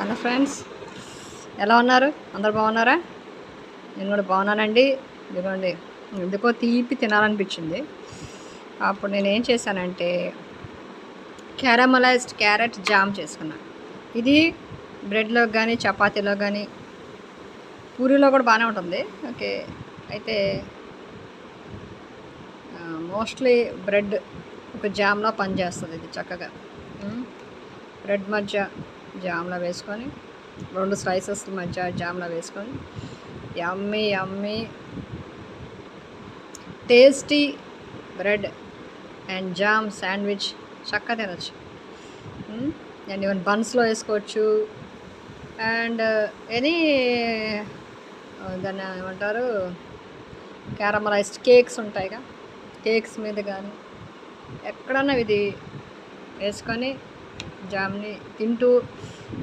Hello friends, ఎలా ఉన్నారు? అందరు బాగున్నారా? నేను కూడా బాగున్నానండి. ఇదిగోండి, ఎందుకో తీపి తినాలనిపించింది. అప్పుడు నేను ఏం చేశానంటే క్యారమలైజ్డ్ క్యారెట్ జామ్ చేసుకున్నాను. ఇది బ్రెడ్లో కానీ చపాతీలో కానీ పూరీలో కూడా బాగానే ఉంటుంది. ఓకే, అయితే మోస్ట్లీ బ్రెడ్ ఒక జామ్లా పనిచేస్తుంది ఇది చక్కగా. బ్రెడ్ మధ్య జామ్లా వేసుకొని 2 స్లైసెస్ మధ్య జామ్లా వేసుకొని yummy yummy tasty bread and jam sandwich చక్కగా తినచ్చు. అండ్ ఈవెన్ బన్స్లో వేసుకోవచ్చు. అండ్ ఎనీ దాన్ని ఏమంటారు, క్యారమలైజ్డ్ కేక్స్ ఉంటాయిగా, కేక్స్ మీద కానీ ఎక్కడన్నా ఇది వేసుకొని జామ్ని తింటూ